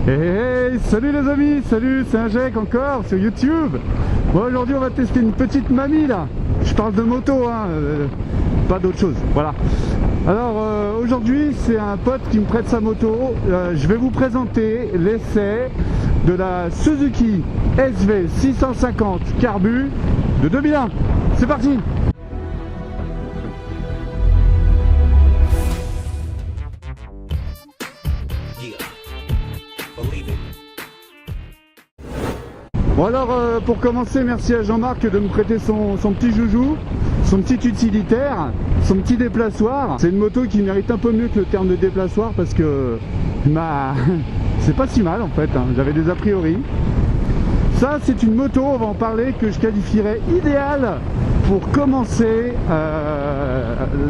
Hey, salut les amis, salut, c'est un Jack encore sur YouTube. Bon, aujourd'hui on va tester une petite mamie là. Je parle de moto, hein, pas d'autre chose, voilà. Alors aujourd'hui c'est un pote qui me prête sa moto. Je vais vous présenter l'essai de la Suzuki SV 650 Carbu de 2001. C'est parti. Bon alors pour commencer, merci à Jean-Marc de me prêter son petit joujou, son petit utilitaire, son petit déplaçoir. C'est une moto qui mérite un peu mieux que le terme de déplaçoir parce que c'est pas si mal en fait, hein. J'avais des a priori. Ça c'est une moto, on va en parler, que je qualifierais idéale pour commencer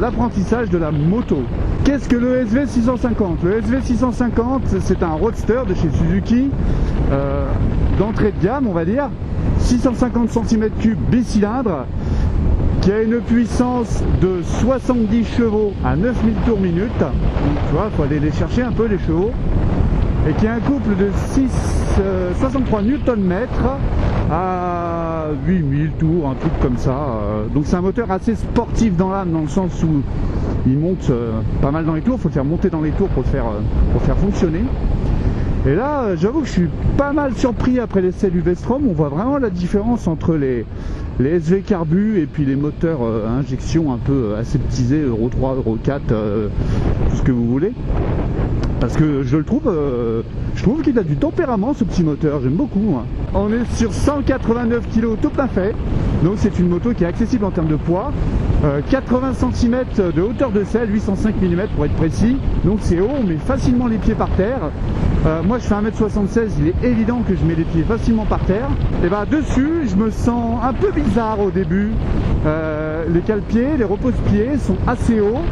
l'apprentissage de la moto. Qu'est-ce que le SV 650? Le SV 650 c'est un roadster de chez Suzuki, d'entrée de gamme on va dire, 650 cm3 bicylindre, qui a une puissance de 70 chevaux à 9000 tours minute. Donc, tu vois, il faut aller les chercher un peu les chevaux. Et qui a un couple de 63 Nm à 8000 tours, un truc comme ça. Donc c'est un moteur assez sportif dans l'âme, dans le sens où il monte pas mal dans les tours. Il faut le faire monter dans les tours pour le faire fonctionner. Et là, j'avoue que je suis pas mal surpris après l'essai du V-Strom. On voit vraiment la différence entre les SV Carbu et puis les moteurs à injection un peu aseptisés, Euro 3, Euro 4, tout ce que vous voulez. Parce que je trouve qu'il a du tempérament ce petit moteur, j'aime beaucoup. Hein. On est sur 189 kg tout plein fait, donc c'est une moto qui est accessible en termes de poids. 80 cm de hauteur de selle, 805 mm pour être précis, donc c'est haut, on met facilement les pieds par terre. Moi je fais 1m76, il est évident que je mets les pieds facilement par terre. Et bah dessus, je me sens un peu bizarre au début. Les cale-pieds, les repose-pieds sont assez hauts.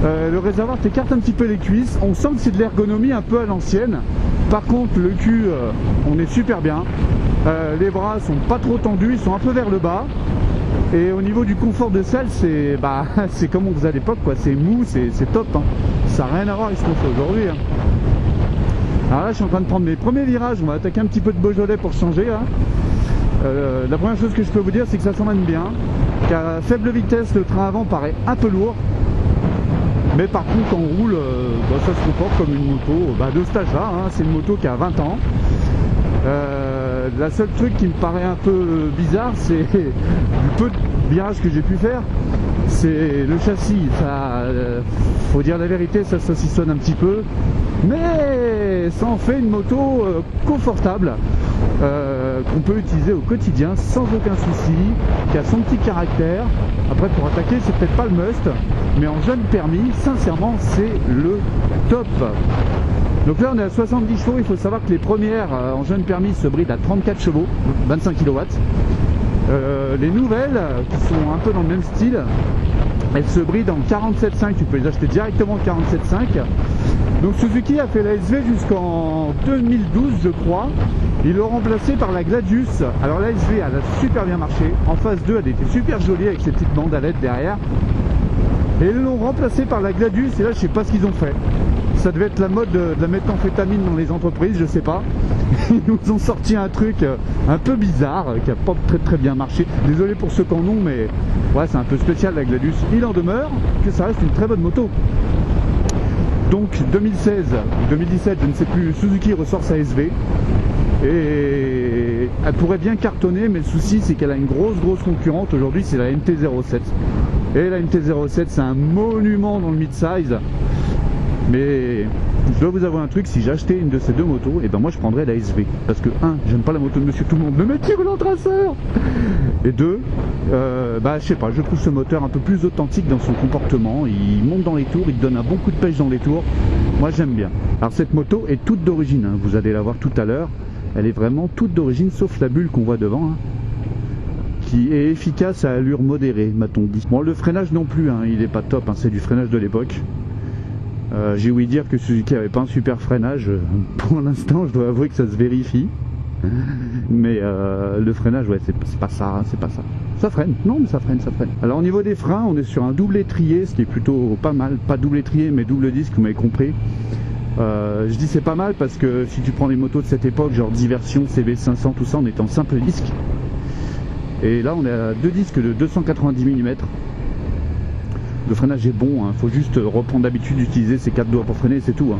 Le réservoir t'écarte un petit peu les cuisses, on sent que c'est de l'ergonomie un peu à l'ancienne. Par contre le cul, on est super bien. Les bras sont pas trop tendus, ils sont un peu vers le bas. Et au niveau du confort de selle, c'est comme on faisait à l'époque, quoi. C'est mou, c'est top, hein. Ça n'a rien à voir avec ce qu'on fait aujourd'hui, hein. Alors là je suis en train de prendre mes premiers virages, on va attaquer un petit peu de Beaujolais pour changer là. La première chose que je peux vous dire, c'est que ça s'emmène bien, qu'à faible vitesse le train avant paraît un peu lourd. Mais par contre quand on roule, ça se comporte comme une moto de cet âge là, hein. C'est une moto qui a 20 ans. La seule truc qui me paraît un peu bizarre, c'est du peu de virages que j'ai pu faire, c'est le châssis. Ça, faut dire la vérité, ça saucissonne un petit peu, mais ça en fait une moto confortable, qu'on peut utiliser au quotidien sans aucun souci, qui a son petit caractère. Après pour attaquer c'est peut-être pas le must, mais en jeune permis sincèrement c'est le top. Donc là on est à 70 chevaux, il faut savoir que les premières en jeune permis se brident à 34 chevaux, 25 kW. Les nouvelles, qui sont un peu dans le même style, elles se brident en 47.5, tu peux les acheter directement en 47.5. Donc Suzuki a fait la SV jusqu'en 2012 je crois. Ils l'ont remplacée par la Gladius. Alors la SV elle a super bien marché. En phase 2 elle était super jolie avec ses petites bandes à LED derrière. Et ils l'ont remplacée par la Gladius et là je sais pas ce qu'ils ont fait. Ça devait être la mode de la méthamphétamine dans les entreprises, je sais pas. Ils nous ont sorti un truc un peu bizarre qui a pas très bien marché. Désolé pour ceux qui en ont, mais ouais, c'est un peu spécial la Gladius. Il en demeure que ça reste une très bonne moto. Donc 2016, 2017, je ne sais plus, Suzuki ressort sa SV. Et elle pourrait bien cartonner, mais le souci c'est qu'elle a une grosse concurrente aujourd'hui, c'est la MT-07. Et la MT-07 c'est un monument dans le mid-size. Mais je dois vous avouer un truc, si j'achetais une de ces deux motos, et ben moi je prendrais la SV. Parce que 1, j'aime pas la moto de Monsieur Tout-le-Monde, le mec qui roule en traceur. Et 2, je sais pas, je trouve ce moteur un peu plus authentique dans son comportement. Il monte dans les tours, il donne un bon coup de pêche dans les tours. Moi j'aime bien. Alors cette moto est toute d'origine, hein. Vous allez la voir tout à l'heure. Elle est vraiment toute d'origine, sauf la bulle qu'on voit devant, hein, qui est efficace à allure modérée, m'a-t-on dit. Bon, le freinage non plus, hein, il est pas top, hein, c'est du freinage de l'époque. J'ai ouï dire que Suzuki avait pas un super freinage. Pour l'instant, je dois avouer que ça se vérifie. Mais le freinage, ouais, c'est pas ça, hein, c'est pas ça. Ça freine, non, mais ça freine. Alors au niveau des freins, on est sur un double étrier, ce qui est plutôt pas mal. Pas double étrier, mais double disque, vous m'avez compris. Je dis c'est pas mal parce que si tu prends les motos de cette époque, genre Diversion, CB500, tout ça, on est en simple disque. Et là on est à deux disques de 290 mm. Le freinage est bon, hein. Faut juste reprendre l'habitude d'utiliser ses quatre doigts pour freiner, c'est tout, hein.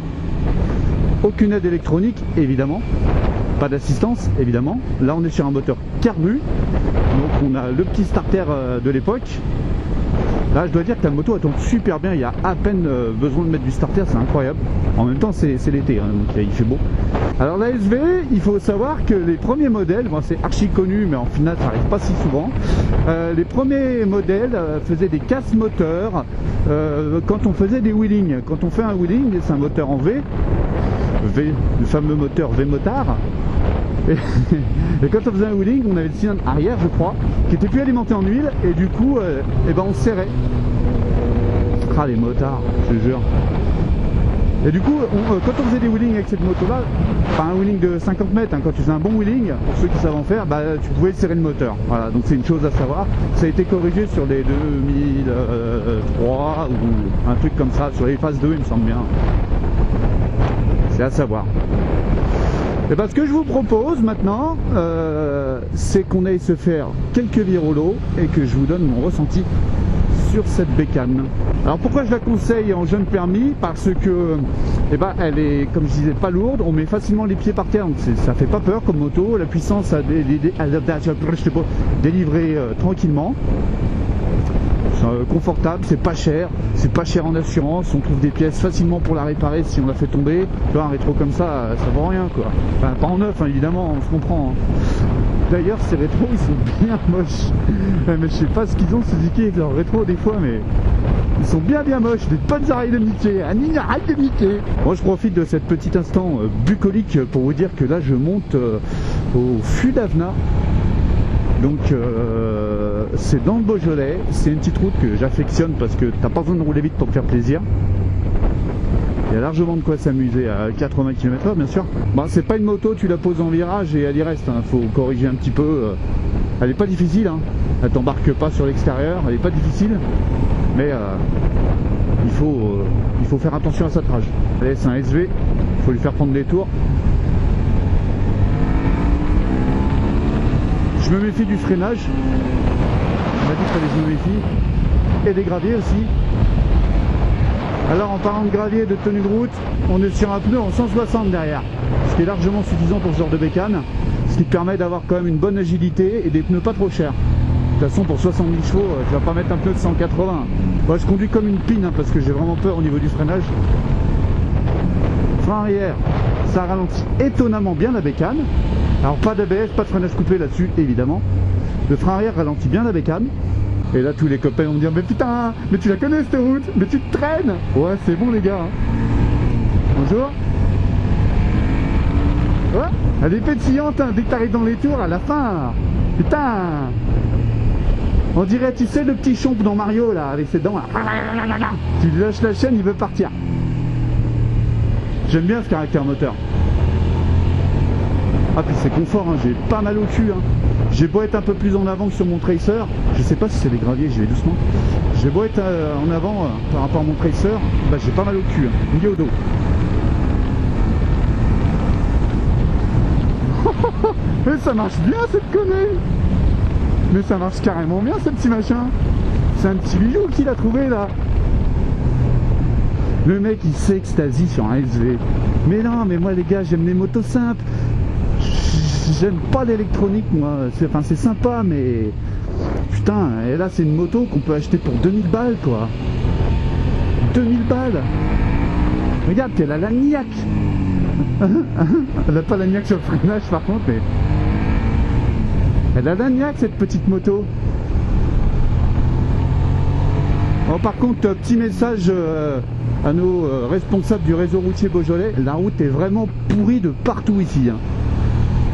Aucune aide électronique, évidemment. Pas d'assistance, évidemment. Là on est sur un moteur carbu. Donc on a le petit starter de l'époque. Là je dois dire que la moto elle tourne super bien. Il y a à peine besoin de mettre du starter, c'est incroyable. En même temps c'est l'été, hein, donc il fait beau. Alors la SV, il faut savoir que les premiers modèles, bon, c'est archi connu mais en final ça arrive pas si souvent. Les premiers modèles faisaient des casses moteurs quand on faisait des wheelings. Quand on fait un wheeling, c'est un moteur en V, le fameux moteur V-motard. Et quand on faisait un wheeling, on avait le cylindre arrière, je crois, qui était plus alimenté en huile, et du coup, et ben on serrait. Ah les motards, je te jure. Et du coup, quand on faisait des wheelings avec cette moto-là, pas un wheeling de 50 mètres, hein, quand tu faisais un bon wheeling, pour ceux qui savent en faire, bah, tu pouvais serrer le moteur. Voilà, donc c'est une chose à savoir. Ça a été corrigé sur les 2003 ou un truc comme ça, sur les phases 2, il me semble bien. C'est à savoir. Et ben, ce que je vous propose maintenant, c'est qu'on aille se faire quelques virolos et que je vous donne mon ressenti sur cette bécane. Alors pourquoi je la conseille en jeune permis? Parce que elle est, comme je disais, pas lourde, on met facilement les pieds par terre, donc ça fait pas peur comme moto, la puissance a délivré tranquillement. Confortable, c'est pas cher en assurance, on trouve des pièces facilement pour la réparer si on la fait tomber. Tu vois, un rétro comme ça vaut rien quoi. Enfin, pas en neuf, hein, évidemment, on se comprend. Hein. D'ailleurs, ces rétros ils sont bien moches. Mais je sais pas ce qu'ils ont Suzuki avec leurs rétros des fois, mais ils sont bien moches, des bonnes oreilles de Mickey, un arrête de Mickey. Moi je profite de cet petit instant bucolique pour vous dire que là je monte au Fût d'Avena. Donc c'est dans le Beaujolais, c'est une petite route que j'affectionne parce que t'as pas besoin de rouler vite pour te faire plaisir. Il y a largement de quoi s'amuser à 80 km/h bien sûr. Bon, c'est pas une moto, tu la poses en virage et elle y reste, hein. Faut corriger un petit peu. Elle est pas difficile, hein. Elle t'embarque pas sur l'extérieur, elle est pas difficile. Mais il faut faire attention à sa trage. Allez, c'est un SV, il faut lui faire prendre des tours. Je me méfie du freinage, on m'a dit qu'il fallait que je me méfie, et des graviers aussi. Alors en parlant de gravier et de tenue de route, on est sur un pneu en 160 derrière, ce qui est largement suffisant pour ce genre de bécane, ce qui te permet d'avoir quand même une bonne agilité et des pneus pas trop chers. De toute façon pour 70 chevaux, tu vas pas mettre un pneu de 180. Moi je conduis comme une pine hein, parce que j'ai vraiment peur au niveau du freinage. Frein arrière, ça ralentit étonnamment bien la bécane. Alors pas d'ABS, pas de freinage coupé là-dessus évidemment. Le frein arrière ralentit bien la bécane. Et là tous les copains vont me dire mais putain, mais tu la connais cette route, mais tu te traînes. Ouais c'est bon les gars. Bonjour. Ouais, elle est pétillante hein, dès que t'arrives dans les tours à la fin. Putain. On dirait tu sais le petit chomp dans Mario là avec ses dents là. Tu lui lâches la chaîne, il veut partir. J'aime bien ce caractère moteur. Ah puis c'est confort, hein. J'ai pas mal au cul hein. J'ai beau être un peu plus en avant que sur mon Tracer, je sais pas si c'est des graviers, j'y vais doucement. J'ai beau être en avant par rapport à mon Tracer, bah j'ai pas mal au cul, hein. Ni au dos. Mais ça marche bien cette connerie. Mais ça marche carrément bien ce petit machin. C'est un petit bijou qu'il a trouvé là. Le mec il s'extasie sur un SV. Mais non, mais moi les gars, j'aime les motos simples. J'aime pas l'électronique moi. C'est sympa mais... Putain, et là c'est une moto qu'on peut acheter pour 2000 balles quoi. 2000 balles. Regarde, elle a la niaque. Elle a pas la niaque sur le freinage par contre, mais... Elle a la niaque cette petite moto. Bon, par contre, petit message à nos responsables du réseau routier Beaujolais, la route est vraiment pourrie de partout ici. Hein.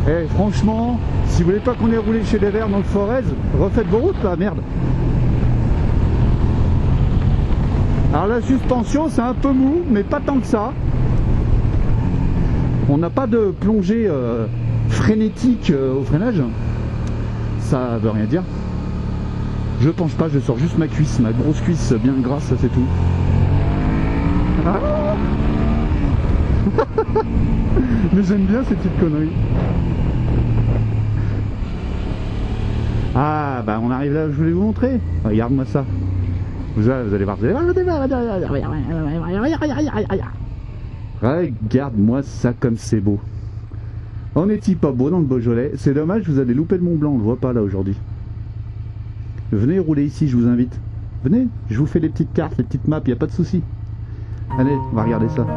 Et franchement, si vous voulez pas qu'on ait roulé chez les Verts dans le Forez, refaites vos routes là, merde. Alors la suspension, c'est un peu mou, mais pas tant que ça. On n'a pas de plongée frénétique au freinage. Ça veut rien dire. Je penche pas, je sors juste ma cuisse, ma grosse cuisse bien grasse, ça c'est tout. Ah, Mais j'aime bien ces petites conneries. Ah bah on arrive là où je voulais vous montrer. Regarde-moi ça. Vous allez voir. Regarde-moi ça comme c'est beau. On est-il pas beau dans le Beaujolais? C'est dommage, vous allez louper le Mont Blanc, on le voit pas là aujourd'hui. Venez rouler ici, je vous invite. Venez, je vous fais les petites cartes, les petites maps, y a pas de souci. Allez, on va regarder ça.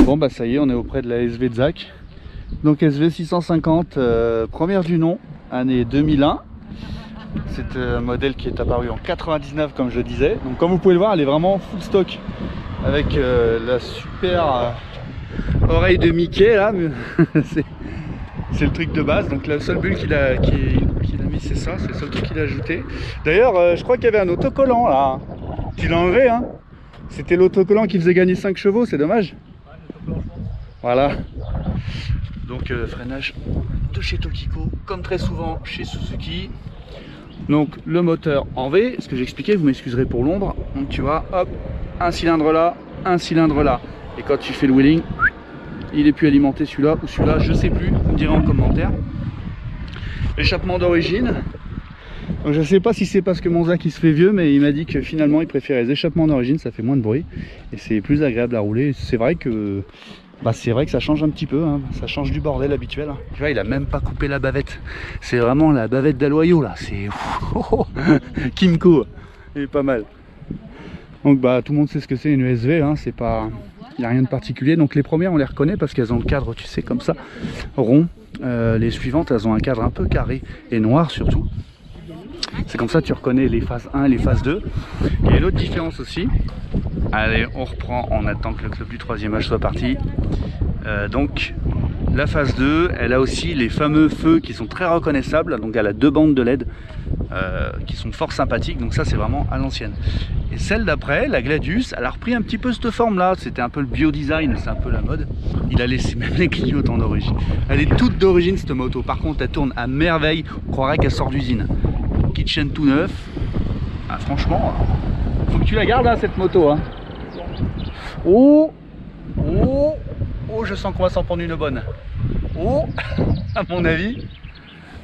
Bon bah ça y est, on est auprès de la SV de Zach. Donc SV 650, première du nom, année 2001. C'est un modèle qui est apparu en 99 comme je le disais. Donc comme vous pouvez le voir, elle est vraiment full stock. Avec la super oreille de Mickey là. C'est le truc de base. Donc la seule bulle qu'il a mis c'est ça, c'est le seul truc qu'il a ajouté. D'ailleurs je crois qu'il y avait un autocollant là. Tu l'as enlevé hein. C'était l'autocollant qui faisait gagner 5 chevaux, c'est dommage. Voilà. Donc freinage de chez Tokiko, comme très souvent chez Suzuki. Donc le moteur en V, ce que j'expliquais, vous m'excuserez pour l'ombre. Donc tu vois, hop, un cylindre là, un cylindre là. Et quand tu fais le wheeling, il est plus alimenté celui-là ou celui-là, je sais plus, vous me direz en commentaire. L'échappement d'origine. Donc je sais pas si c'est parce que mon Zach il se fait vieux, mais il m'a dit que finalement il préférait les échappements d'origine, ça fait moins de bruit et c'est plus agréable à rouler. C'est vrai que ça change un petit peu, hein. Ça change du bordel habituel. Tu vois, il a même pas coupé la bavette. C'est vraiment la bavette d'Aloyau là. C'est Kimco, il est pas mal. Donc tout le monde sait ce que c'est une SV, hein. C'est pas, il n'y a rien de particulier. Donc les premières on les reconnaît parce qu'elles ont le cadre, tu sais, comme ça, rond. Les suivantes elles ont un cadre un peu carré et noir surtout. C'est comme ça que tu reconnais les phases 1 et les phases 2. Et l'autre différence aussi, allez on reprend, on attend que le club du 3e âge soit parti. Donc la phase 2, elle a aussi les fameux feux qui sont très reconnaissables. Donc elle a 2 bandes de LED qui sont fort sympathiques. Donc ça c'est vraiment à l'ancienne. Et celle d'après, la Gladius, elle a repris un petit peu cette forme là. C'était un peu le bio-design, c'est un peu la mode. Il a laissé même les clignotants d'origine. Elle est toute d'origine cette moto. Par contre elle tourne à merveille, on croirait qu'elle sort d'usine. Kitchen tout neuf. Ah, franchement, faut que tu la gardes hein, cette moto hein. Oh, je sens qu'on va s'en prendre une bonne. Oh, à mon avis.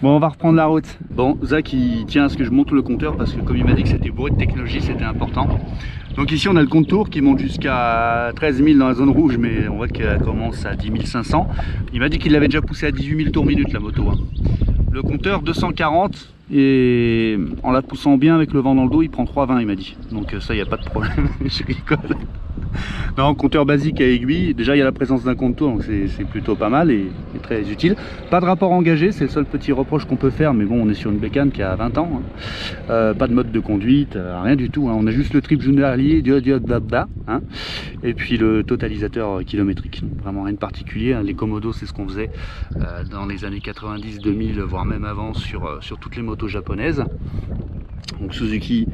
Bon, on va reprendre la route. Bon, Zach il tient à ce que je monte le compteur parce que comme il m'a dit que c'était bourré de technologie, c'était important. Donc ici on a le compte tour qui monte jusqu'à 13 000 dans la zone rouge, mais on voit qu'elle commence à 10 500. Il m'a dit qu'il l'avait déjà poussé à 18 000 tours minute la moto hein. Le compteur 240 et en la poussant bien avec le vent dans le dos il prend 3,20 il m'a dit. Donc ça il n'y a pas de problème, je rigole. Non, compteur basique à aiguille, déjà il y a la présence d'un compte tour donc c'est plutôt pas mal et très utile. Pas de rapport engagé, c'est le seul petit reproche qu'on peut faire, mais bon on est sur une bécane qui a 20 ans. Hein. Pas de mode de conduite, rien du tout. Hein. On a juste le trip journalier, hein. Et puis le totalisateur kilométrique. Donc, vraiment rien de particulier. Hein. Les Komodo c'est ce qu'on faisait dans les années 90-2000, voire même avant sur toutes les motos japonaises. Donc Suzuki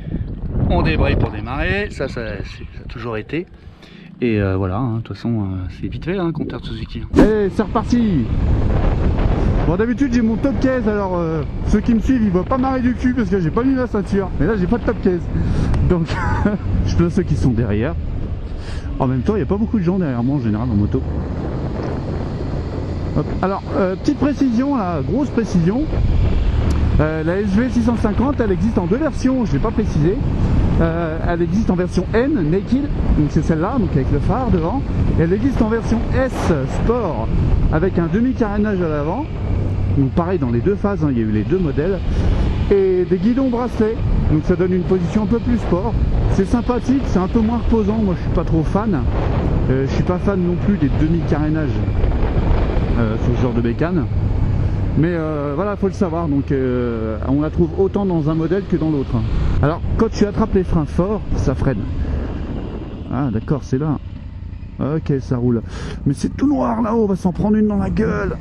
on débraye pour démarrer, ça a toujours été. Et voilà, de toute façon c'est vite fait, hein, compteur de Suzuki. Allez, c'est reparti. Bon d'habitude j'ai mon top case, alors ceux qui me suivent ils voient pas marrer du cul parce que j'ai pas mis la ceinture. Mais là j'ai pas de top case. Donc je plains ceux qui sont derrière. En même temps il n'y a pas beaucoup de gens derrière moi en général en moto. Hop. Alors petite précision là, grosse précision. La SV 650 elle existe en 2 versions, je ne l'ai pas précisé. Elle existe en version N, Naked, donc c'est celle-là, donc avec le phare devant. Et elle existe en version S, Sport, avec un demi-carénage à l'avant. Donc pareil dans les 2 phases, hein, il y a eu les 2 modèles. Et des guidons bracelets, donc ça donne une position un peu plus sport. C'est sympathique, c'est un peu moins reposant, moi je suis pas trop fan. Je suis pas fan non plus des demi-carénages sur ce genre de bécane. Mais voilà, faut le savoir, donc on la trouve autant dans un modèle que dans l'autre. Alors quand tu attrapes les freins forts, ça freine. Ah d'accord, c'est là. Ok, ça roule. Mais c'est tout noir là-haut, on va s'en prendre une dans la gueule.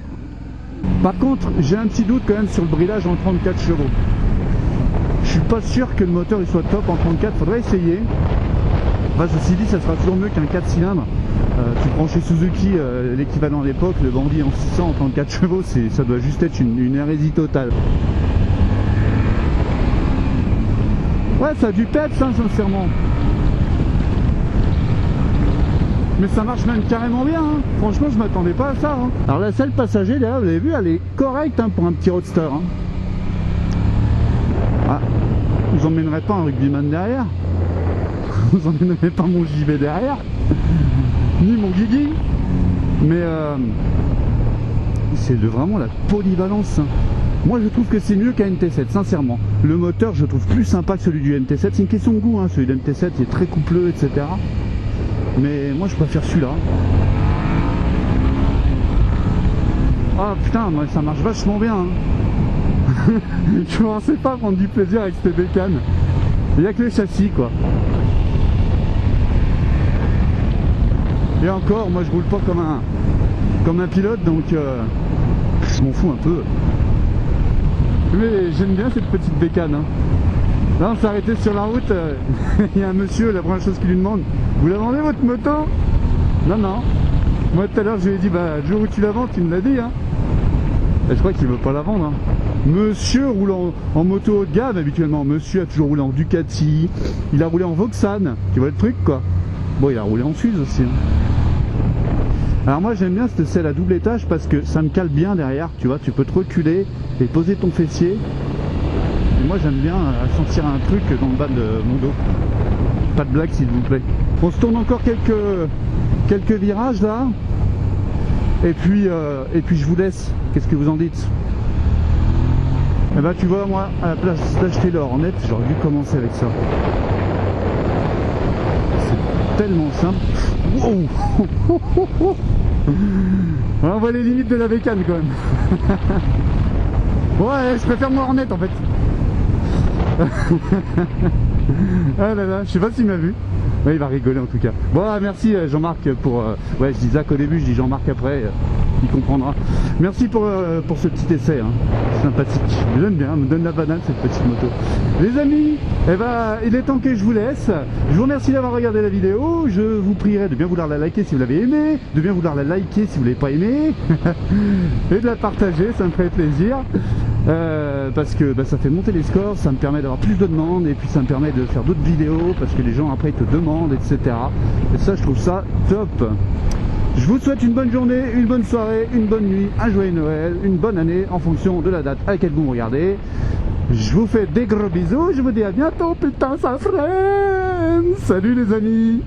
Par contre, j'ai un petit doute quand même sur le bridage en 34 chevaux. Je suis pas sûr que le moteur il soit top en 34, faudrait essayer. Enfin, ceci dit, ça sera toujours mieux qu'un 4 cylindres. Tu prends chez Suzuki l'équivalent à l'époque, le Bandit en 600 en 34 chevaux, ça doit juste être une hérésie totale. Ouais, ça a du peps, hein, sincèrement. Mais ça marche même carrément bien, hein. Franchement, je m'attendais pas à ça. Hein. Alors la selle passager, d'ailleurs, vous l'avez vu, elle est correcte hein, pour un petit roadster. Hein. Ah, vous emmènerez pas un rugbyman derrière. Vous emmènerez pas mon JV derrière. Ni mon Guigui. Mais c'est vraiment la polyvalence. Hein. Moi je trouve que c'est mieux qu'un NT7, sincèrement. Le moteur je trouve plus sympa que celui du NT7. C'est une question de goût, hein. Celui du NT7 il est très coupleux, etc. Mais moi je préfère celui-là. Ah putain, moi, ça marche vachement bien. Hein. Je pensais pas prendre du plaisir avec cette bécane. Il n'y a que le châssis quoi. Et encore, moi je roule pas comme un pilote, donc je m'en fous un peu. Mais j'aime bien cette petite bécane. Hein. Là on s'est arrêté sur la route, il y a un monsieur, la première chose qu'il lui demande, vous la vendez votre moto? Non, non. Moi tout à l'heure je lui ai dit, bah le jour où tu la vends, tu me l'as dit. Hein. Et je crois qu'il veut pas la vendre. Hein. Monsieur roule en moto haut de gamme habituellement. Monsieur a toujours roulé en Ducati, il a roulé en Vauxhall, tu vois le truc quoi. Bon, il a roulé en Suze aussi. Hein. Alors moi j'aime bien cette selle à double étage parce que ça me cale bien derrière, tu vois, tu peux te reculer et poser ton fessier. Et moi j'aime bien sentir un truc dans le bas de mon dos. Pas de blague s'il vous plaît. On se tourne encore quelques virages là. Et puis je vous laisse. Qu'est-ce que vous en dites? Eh ben tu vois, moi à la place d'acheter le Hornet, j'aurais dû commencer avec ça. C'est tellement simple. Wow. On voit les limites de la bécane quand même. Ouais, je préfère mon Hornet en fait. Ah là là, je sais pas s'il m'a vu. Ouais, il va rigoler en tout cas. Bon, merci Jean-Marc pour... ouais, je dis Zach au début, je dis Jean-Marc après, il comprendra. Merci pour ce petit essai, hein. Sympathique. J'aime bien, me donne la banane cette petite moto. Les amis, eh ben, il est temps que je vous laisse. Je vous remercie d'avoir regardé la vidéo. Je vous prierai de bien vouloir la liker si vous l'avez aimé, de bien vouloir la liker si vous ne l'avez pas aimé, et de la partager, ça me ferait plaisir. Parce que bah, ça fait monter les scores, ça me permet d'avoir plus de demandes et puis ça me permet de faire d'autres vidéos parce que les gens après ils te demandent, etc. Et ça je trouve ça top. Je vous souhaite une bonne journée, une bonne soirée, une bonne nuit, un joyeux Noël, une bonne année en fonction de la date à laquelle vous me regardez. Je vous fais des gros bisous, je vous dis à bientôt, putain ça friends. Salut les amis.